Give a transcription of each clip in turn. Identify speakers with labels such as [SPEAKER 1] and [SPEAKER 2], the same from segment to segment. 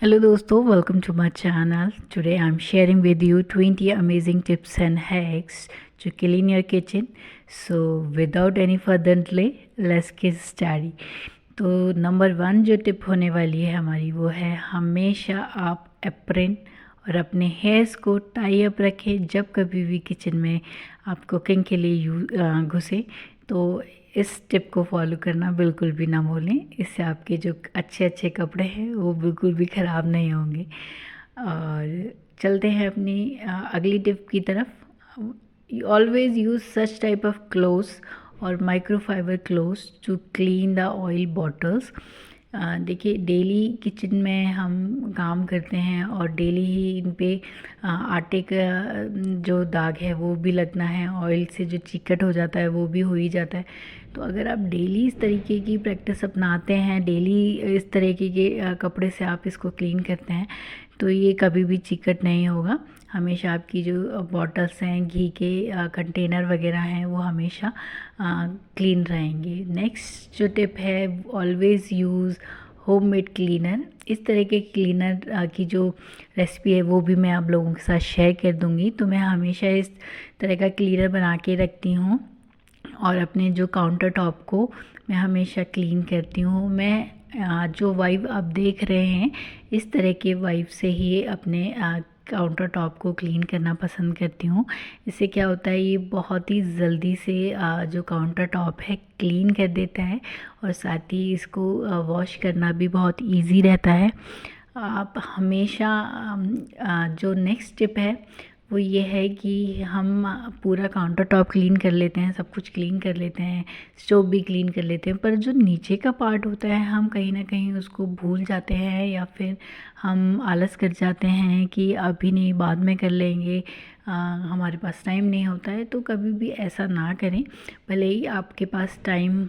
[SPEAKER 1] Hello दोस्तों, welcome to my channel. Today I'm sharing with you 20 amazing tips and hacks to clean your kitchen. So without any further delay, let's get started. तो number 1 जो tip होने वाली है हमारी वो है, हमेशा आप एप्रन और अपने हेयर्स को टाई अप रखें जब कभी भी किचन में आप कुकिंग के लिए घुसे। तो इस टिप को फॉलो करना बिल्कुल भी ना भूलें। इससे आपके जो अच्छे अच्छे कपड़े हैं वो बिल्कुल भी ख़राब नहीं होंगे। और चलते हैं अपनी अगली टिप की तरफ। Always use such type of clothes और microfibre clothes to clean the oil bottles. देखिए, डेली किचन में हम काम करते हैं और डेली ही इन पे आटे का जो दाग है वो भी लगना है, ऑयल से जो चिकट हो जाता है वो भी हो ही जाता है। तो अगर आप डेली इस तरीके की प्रैक्टिस अपनाते हैं, डेली इस तरीके के कपड़े से आप इसको क्लीन करते हैं, तो ये कभी भी चिकट नहीं होगा। हमेशा आपकी जो बॉटल्स हैं, घी के कंटेनर वगैरह हैं, वो हमेशा क्लीन रहेंगे। नेक्स्ट जो टिप है, ऑलवेज़ यूज़ होममेड क्लीनर। इस तरह के क्लीनर की जो रेसिपी है वो भी मैं आप लोगों के साथ शेयर कर दूँगी। तो मैं हमेशा इस तरह का क्लीनर बना के रखती हूँ और अपने जो काउंटर टॉप को मैं हमेशा क्लीन करती हूँ। मैं जो वाइप आप देख रहे हैं, इस तरह के वाइप से ही अपने काउंटर टॉप को क्लीन करना पसंद करती हूँ। इससे क्या होता है, ये बहुत ही जल्दी से जो काउंटर टॉप है क्लीन कर देता है और साथ ही इसको वॉश करना भी बहुत इजी रहता है। आप हमेशा जो नेक्स्ट टिप है वो ये है कि हम पूरा काउंटर टॉप क्लीन कर लेते हैं, सब कुछ क्लीन कर लेते हैं, स्टोव भी क्लीन कर लेते हैं, पर जो नीचे का पार्ट होता है हम कहीं ना कहीं उसको भूल जाते हैं या फिर हम आलस कर जाते हैं कि अभी नहीं, बाद में कर लेंगे, हमारे पास टाइम नहीं होता है। तो कभी भी ऐसा ना करें। भले ही आपके पास टाइम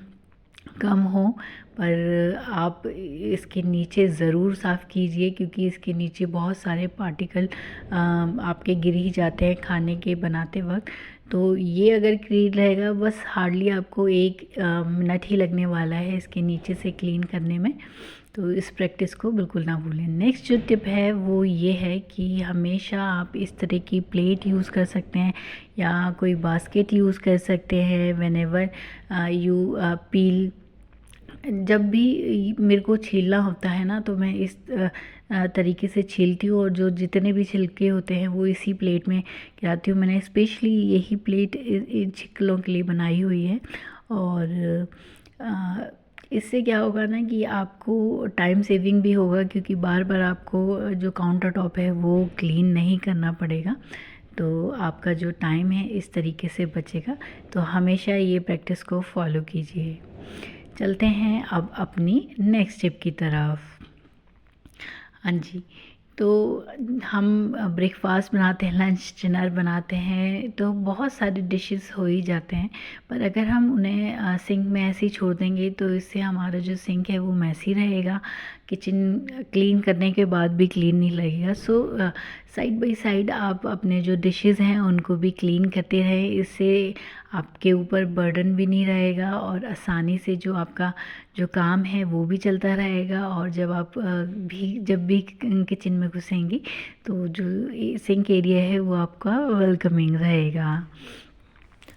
[SPEAKER 1] कम हो, पर आप इसके नीचे ज़रूर साफ़ कीजिए, क्योंकि इसके नीचे बहुत सारे पार्टिकल आपके गिर ही जाते हैं खाने के बनाते वक्त। तो ये अगर क्लीन रहेगा, बस हार्डली आपको 1 मिनट ही लगने वाला है इसके नीचे से क्लीन करने में। तो इस प्रैक्टिस को बिल्कुल ना भूलें। नेक्स्ट जो टिप है वो ये है कि हमेशा आप इस तरह की प्लेट यूज़ कर सकते हैं या कोई बास्केट यूज़ कर सकते हैं। व्हेनेवर यू पील, जब भी मेरे को छीलना होता है ना, तो मैं इस तरीके से छीलती हूँ और जो जितने भी छिलके होते हैं वो इसी प्लेट में गिराती हूँ। मैंने स्पेशली यही प्लेट इन छिलकों के लिए बनाई हुई है। और इससे क्या होगा ना कि आपको टाइम सेविंग भी होगा, क्योंकि बार बार आपको जो काउंटर टॉप है वो क्लीन नहीं करना पड़ेगा। तो आपका जो टाइम है इस तरीके से बचेगा। तो हमेशा ये प्रैक्टिस को फॉलो कीजिए। चलते हैं अब अपनी नेक्स्ट टिप की तरफ। हाँ जी, तो हम ब्रेकफास्ट बनाते हैं, लंच डिनर बनाते हैं, तो बहुत सारे डिशेस हो ही जाते हैं। पर अगर हम उन्हें सिंक में ऐसे ही छोड़ देंगे तो इससे हमारा जो सिंक है वो मैसी रहेगा, किचन क्लीन करने के बाद भी क्लीन नहीं लगेगा। सो साइड बाय साइड आप अपने जो डिशेस हैं उनको भी क्लीन करते रहें। इससे आपके ऊपर बर्डन भी नहीं रहेगा और आसानी से जो आपका जो काम है वो भी चलता रहेगा। और जब भी किचन में घुसेंगी तो जो सिंक एरिया है वो आपका वेलकमिंग रहेगा।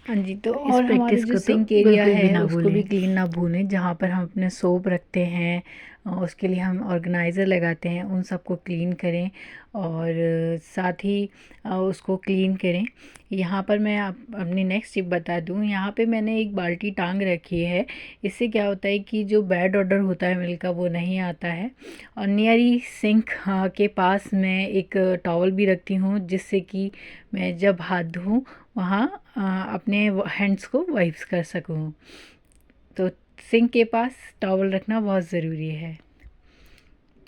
[SPEAKER 1] हाँ जी, तो
[SPEAKER 2] और
[SPEAKER 1] इस
[SPEAKER 2] हमारे
[SPEAKER 1] प्रैक्टिस
[SPEAKER 2] जो
[SPEAKER 1] को तो
[SPEAKER 2] सिंक एरिया
[SPEAKER 1] बिल्कुल भी
[SPEAKER 2] है
[SPEAKER 1] ना
[SPEAKER 2] उसको भी
[SPEAKER 1] भूलें। क्लीन ना भूलें, जहाँ पर हम अपने सोप रखते हैं उसके लिए हम ऑर्गेनाइज़र लगाते हैं, उन सबको क्लीन करें और साथ ही उसको क्लीन करें। यहाँ पर मैं अपनी नेक्स्ट टिप बता दूँ। यहाँ पे मैंने एक बाल्टी टांग रखी है। इससे क्या होता है कि जो बैड ऑर्डर होता है मिल्क का वो नहीं आता है। और नियरी सिंक के पास मैं एक टॉवल भी रखती हूँ, जिससे कि मैं जब हाथ धोऊँ वहाँ अपने हैंड्स को वाइप्स कर सकूँ। तो सिंक के पास टॉवल रखना बहुत ज़रूरी है।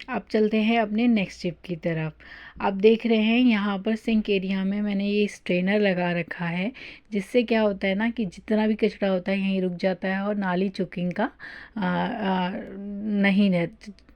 [SPEAKER 1] अब चलते हैं अपने नेक्स्ट टिप की तरफ। आप देख रहे हैं यहाँ पर सिंक एरिया में मैंने ये स्ट्रेनर लगा रखा है, जिससे क्या होता है ना कि जितना भी कचरा होता है यहीं रुक जाता है और नाली चोकिंग का नहीं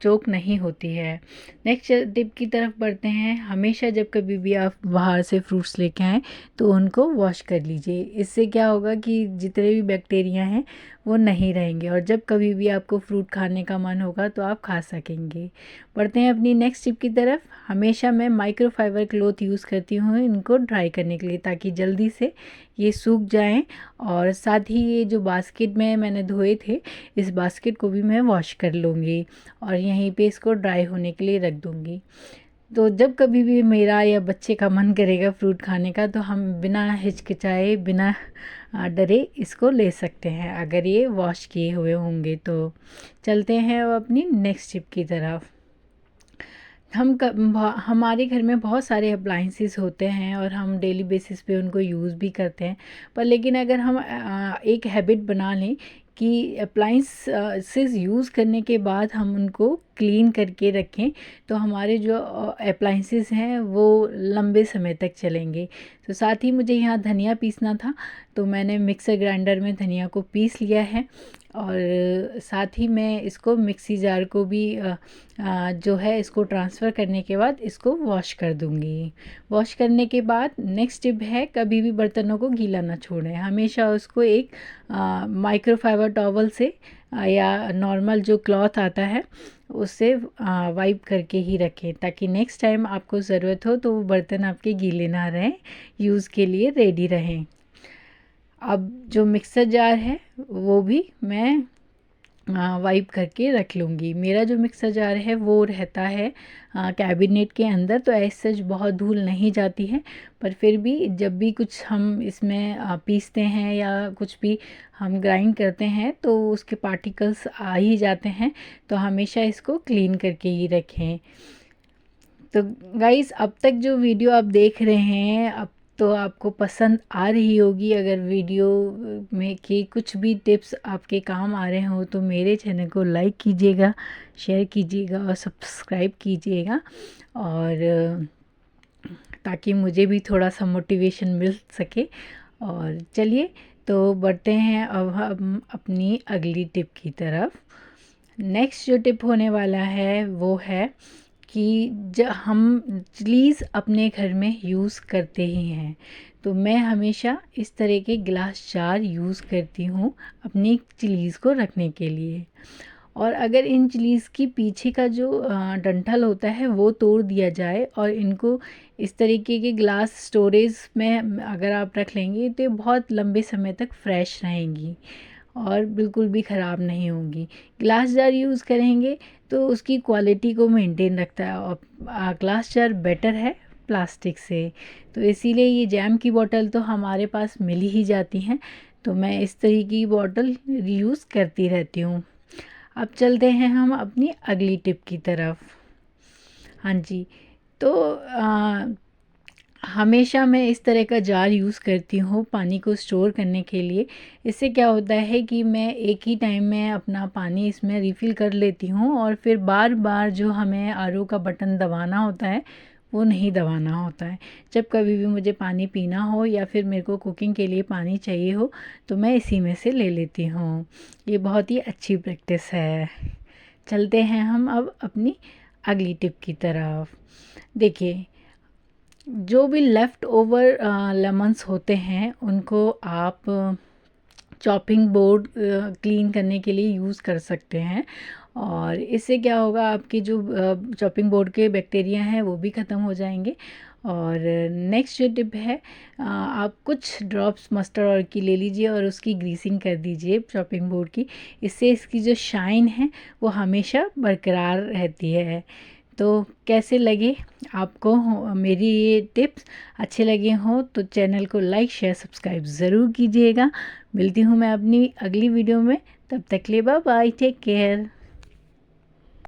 [SPEAKER 1] चोक नहीं होती है। नेक्स्ट टिप की तरफ बढ़ते हैं। हमेशा जब कभी भी आप बाहर से फ्रूट्स लेके आएँ तो उनको वॉश कर लीजिए। इससे क्या होगा कि जितने भी बैक्टीरिया हैं वो नहीं रहेंगे और जब कभी भी आपको फ्रूट खाने का मन होगा तो आप खा सकेंगे। बढ़ते हैं अपनी नेक्स्ट टिप की तरफ। हमेशा मैं माइक्रोफाइबर क्लॉथ यूज़ करती हूँ इनको ड्राई करने के लिए, ताकि जल्दी से ये सूख जाएं। और साथ ही ये जो बास्केट में मैंने धोए थे, इस बास्केट को भी मैं वॉश कर लूँगी और यहीं पे इसको ड्राई होने के लिए रख दूँगी। तो जब कभी भी मेरा या बच्चे का मन करेगा फ्रूट खाने का तो हम बिना हिचकिचाए, बिना डरे इसको ले सकते हैं, अगर ये वॉश किए हुए होंगे तो। चलते हैं अब अपनी नेक्स्ट टिप की तरफ। हमारे घर में बहुत सारे अप्लाइंसेस होते हैं और हम डेली बेसिस पे उनको यूज़ भी करते हैं, पर लेकिन अगर हम एक हैबिट बना लें कि अप्लाइंसेस यूज़ करने के बाद हम उनको क्लीन करके रखें तो हमारे जो अप्लाइंसेस हैं वो लंबे समय तक चलेंगे। तो साथ ही मुझे यहाँ धनिया पीसना था, तो मैंने मिक्सर ग्राइंडर में धनिया को पीस लिया है और साथ ही मैं इसको मिक्सी जार को भी जो है इसको ट्रांसफ़र करने के बाद इसको वॉश कर दूँगी। वॉश करने के बाद नेक्स्ट टिप है, कभी भी बर्तनों को गीला ना छोड़ें। हमेशा उसको एक माइक्रोफाइबर टॉवल से या नॉर्मल जो क्लॉथ आता है उससे वाइप करके ही रखें, ताकि नेक्स्ट टाइम आपको ज़रूरत हो तो वो बर्तन आपके गीले ना रहें, यूज़ के लिए रेडी रहें। अब जो मिक्सर जार है वो भी मैं वाइप करके रख लूँगी। मेरा जो मिक्सर जार है वो रहता है कैबिनेट के अंदर, तो ऐसे सच बहुत धूल नहीं जाती है, पर फिर भी जब भी कुछ हम इसमें पीसते हैं या कुछ भी हम ग्राइंड करते हैं तो उसके पार्टिकल्स आ ही जाते हैं, तो हमेशा इसको क्लीन करके ही रखें। तो गाइस, अब तक जो वीडियो आप देख रहे हैं अब तो आपको पसंद आ रही होगी। अगर वीडियो में के कुछ भी टिप्स आपके काम आ रहे हो तो मेरे चैनल को लाइक कीजिएगा, शेयर कीजिएगा और सब्सक्राइब कीजिएगा, और ताकि मुझे भी थोड़ा सा मोटिवेशन मिल सके। और चलिए तो बढ़ते हैं अब हम अपनी अगली टिप की तरफ। नेक्स्ट जो टिप होने वाला है वो है कि जब हम चिलीज़ अपने घर में यूज़ करते ही हैं, तो मैं हमेशा इस तरह के ग्लास जार यूज़ करती हूँ अपनी चिलीज़ को रखने के लिए। और अगर इन चिलीज़ की पीछे का जो डंठल होता है वो तोड़ दिया जाए और इनको इस तरीके के ग्लास स्टोरेज में अगर आप रख लेंगे तो ये बहुत लंबे समय तक फ्रेश रहेंगी और बिल्कुल भी ख़राब नहीं होंगी। ग्लास जार यूज़ करेंगे तो उसकी क्वालिटी को मेंटेन रखता है और ग्लास जार बेटर है प्लास्टिक से। तो इसीलिए ये जैम की बोतल तो हमारे पास मिल ही जाती हैं, तो मैं इस तरीके की बोतल यूज़ करती रहती हूँ। अब चलते हैं हम अपनी अगली टिप की तरफ। हाँ जी, तो हमेशा मैं इस तरह का जार यूज़ करती हूँ पानी को स्टोर करने के लिए। इससे क्या होता है कि मैं एक ही टाइम में अपना पानी इसमें रिफ़िल कर लेती हूँ और फिर बार बार जो हमें आरओ का बटन दबाना होता है वो नहीं दबाना होता है। जब कभी भी मुझे पानी पीना हो या फिर मेरे को कुकिंग के लिए पानी चाहिए हो तो मैं इसी में से ले लेती हूँ। ये बहुत ही अच्छी प्रैक्टिस है। चलते हैं हम अब अपनी अगली टिप की तरफ। देखिए, जो भी लेफ़्ट ओवर लेमन्स होते हैं उनको आप चॉपिंग बोर्ड क्लीन करने के लिए यूज़ कर सकते हैं, और इससे क्या होगा आपकी जो चॉपिंग बोर्ड के बैक्टीरिया हैं वो भी ख़त्म हो जाएंगे। और नेक्स्ट जो टिप है, आप कुछ ड्रॉप्स मस्टर्ड ऑयल की ले लीजिए और उसकी ग्रीसिंग कर दीजिए चॉपिंग बोर्ड की। इससे इसकी जो शाइन है वो हमेशा बरकरार रहती है। तो कैसे लगे आपको मेरी ये टिप्स? अच्छे लगे हों तो चैनल को लाइक शेयर सब्सक्राइब ज़रूर कीजिएगा। मिलती हूँ मैं अपनी अगली वीडियो में, तब तक के लिए बाय बाय, टेक केयर।